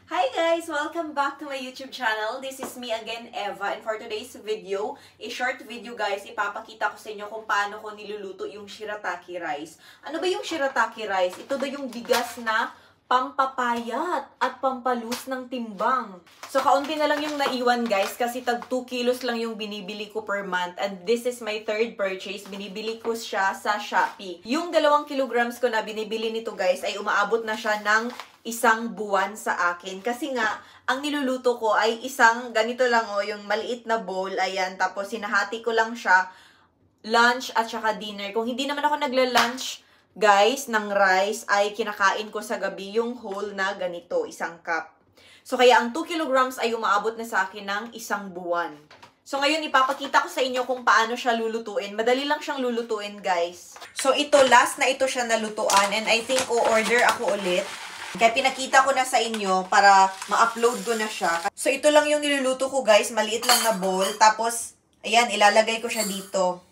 Hi guys! Welcome back to my YouTube channel. This is me again, Eva. And for today's video, a short video guys, ipapakita ko sa inyo kung paano ko niluluto yung shirataki rice. Ano ba yung shirataki rice? Ito ba yung bigas na pampapayat at pampalus ng timbang. So, kaunti na lang yung naiwan guys kasi tag 2 kilos lang yung binibili ko per month. And this is my third purchase. Binibili ko siya sa Shopee. Yung 2 kilograms ko na binibili nito guys ay umaabot na siya ng 1 buwan sa akin. Kasi nga, ang niluluto ko ay isang ganito lang yung maliit na bowl. Ayan, tapos sinahati ko lang siya lunch at saka dinner. Kung hindi naman ako nagla-lunch guys, ng rice, ay kinakain ko sa gabi yung whole na ganito, 1 cup. So, kaya ang 2 kilograms ay umaabot na sa akin ng 1 buwan. So, ngayon, ipapakita ko sa inyo kung paano siya lulutuin. Madali lang siyang lulutuin, guys. So, ito, last na ito siya nalutuan. And I think, o-order ako ulit. Kaya pinakita ko na sa inyo para ma-upload ko na siya. So, ito lang yung niluluto ko, guys. Maliit lang na bowl. Tapos, ayan, ilalagay ko siya dito.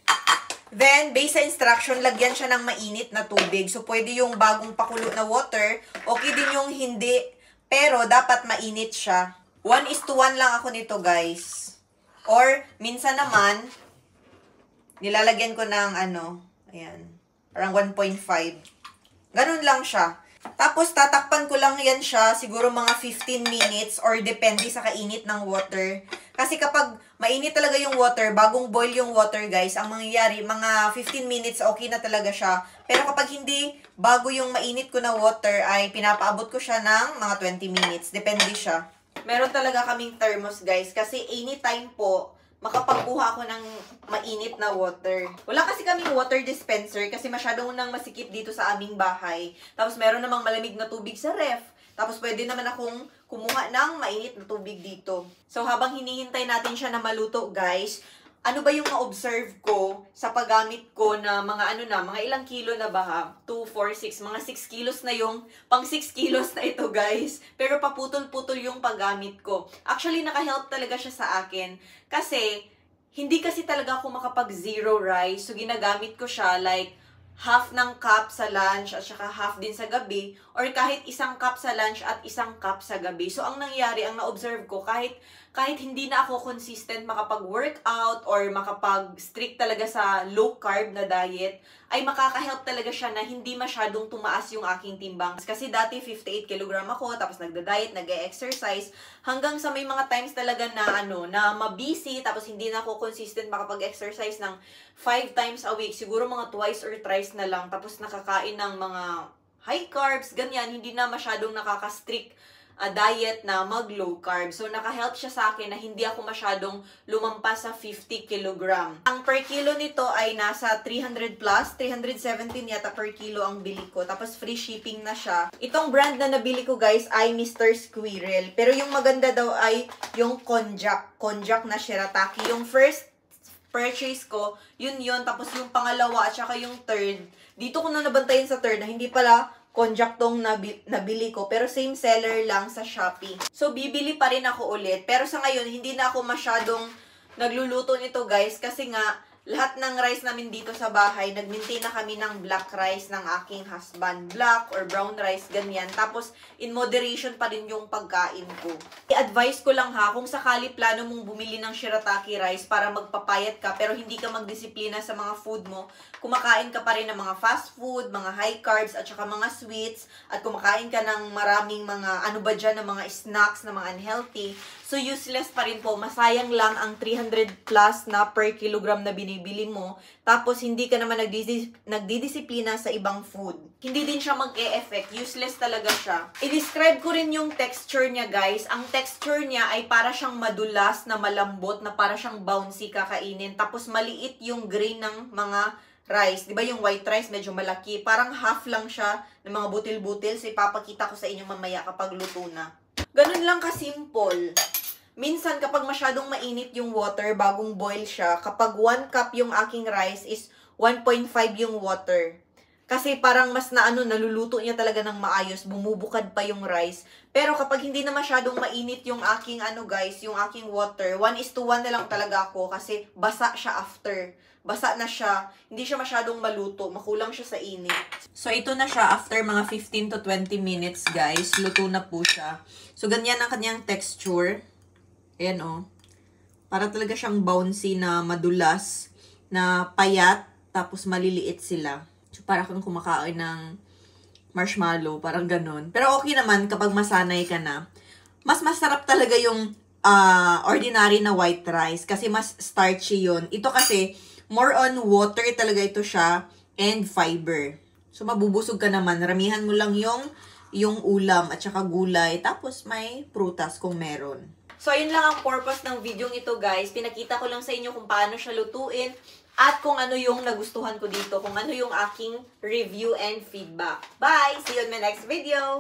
Then, based sa instruction, lagyan siya ng mainit na tubig. So, pwede yung bagong pakulo na water. Okay din yung hindi. Pero, dapat mainit siya. 1:1 lang ako nito, guys. Or, minsan naman, nilalagyan ko ng ayan, parang 1.5. Ganun lang siya. Tapos, tatakpan ko lang yan siya, siguro mga 15 minutes or depende sa kainit ng water. Kasi kapag mainit talaga yung water, bagong boil yung water, guys, ang mangyayari, mga 15 minutes, okay na talaga siya. Pero kapag hindi, bago yung mainit ko na water, ay pinapaabot ko siya ng mga 20 minutes. Depende siya. Meron talaga kaming thermos, guys, kasi anytime po, makapagkuha ako ng mainit na water. Wala kasi kaming water dispenser kasi masyadong nang masikip dito sa aming bahay. Tapos meron namang malamig na tubig sa ref. Tapos pwede naman akong kumuha ng mainit na tubig dito. So habang hinihintay natin siya na maluto, guys, ano ba yung ma-observe ko sa paggamit ko na mga mga ilang kilo na ba ha? 2, 4, 6, mga 6 kilos na yung, pang 6 kilos na ito guys. Pero paputol-putol yung paggamit ko. Actually, naka-help talaga siya sa akin. Kasi, hindi kasi talaga ako makapag-zero rice. So, ginagamit ko siya like, half ng cup sa lunch at saka half din sa gabi. Or kahit 1 cup sa lunch at 1 cup sa gabi. So, ang nangyari, ang na-observe ko, kahit hindi na ako consistent makapag-workout or makapag-strict talaga sa low-carb na diet, ay makaka-help talaga siya na hindi masyadong tumaas yung aking timbang. Kasi dati 58 kg ako, tapos nagda-diet, nag-exercise, hanggang sa may mga times talaga na na mabisi, tapos hindi na ako consistent makapag-exercise ng 5 times a week, siguro mga twice or thrice na lang, tapos nakakain ng mga high carbs, ganyan, hindi na masyadong nakaka-strict diet na mag-low carb. So, naka-help siya sa akin na hindi ako masyadong lumampas sa 50 kg. Ang per kilo nito ay nasa 300 plus, 317 yata per kilo ang bili ko. Tapos, free shipping na siya. Itong brand na nabili ko, guys, ay Mr. Squirrel. Pero yung maganda daw ay yung konjac. Konjac na shirataki. Yung first purchase ko, yun. Tapos, yung pangalawa at saka yung third. Dito ko na nabantayan sa third na hindi pala konjac tong nabili ko. Pero same seller lang sa Shopee. So, bibili pa rin ako ulit. Pero sa ngayon, hindi na ako masyadong nagluluto nito, guys. Kasi nga, lahat ng rice namin dito sa bahay, nag-maintain na kami ng black rice ng aking husband. Black or brown rice, ganyan. Tapos, in moderation pa rin yung pagkain ko. I-advise ko lang ha, kung sakali plano mong bumili ng shirataki rice para magpapayat ka, pero hindi ka magdisiplina sa mga food mo, kumakain ka pa rin ng mga fast food, mga high carbs, at saka mga sweets, at kumakain ka ng maraming mga, ng mga snacks na mga unhealthy, so useless pa rin po. Masayang lang ang 300 plus na per kilogram na binibili mo, tapos hindi ka naman nagdidisiplina sa ibang food. Hindi din siya mag-e-effect. Useless talaga siya. I-describe ko rin yung texture niya, guys. Ang texture niya ay para siyang madulas na malambot, na para siyang bouncy kakainin. Tapos maliit yung grain ng mga rice. Diba yung white rice medyo malaki? Parang half lang siya ng mga butil-butil. So ipapakita ko sa inyo mamaya kapag luto na. Ganun lang ka-simple. Minsan, kapag masyadong mainit yung water, bagong boil siya, kapag 1 cup yung aking rice is 1.5 yung water. Kasi parang mas naluluto niya talaga ng maayos, bumubukad pa yung rice. Pero kapag hindi na masyadong mainit yung aking guys, yung aking water, 1:1 na lang talaga ako kasi basa siya after. Basa na siya, hindi siya masyadong maluto, makulang siya sa init. So ito na siya after mga 15 to 20 minutes guys, luto na po siya. So ganyan ang kanyang texture. Ayan oh. Para talaga siyang bouncy na madulas, na payat, tapos maliliit sila. So, para kang kumakain ng marshmallow, parang ganun. Pero okay naman kapag masanay ka na. Mas masarap talaga yung ordinary na white rice kasi mas starchy yun. Ito kasi, more on water talaga ito siya and fiber. So, mabubusog ka naman. Ramihan mo lang yung ulam at saka gulay. Tapos, may prutas kung meron. So, ayun lang ang purpose ng video ito, guys. Pinakita ko lang sa inyo kung paano siya lutuin at kung ano yung nagustuhan ko dito, kung ano yung aking review and feedback. Bye! See you in my next video!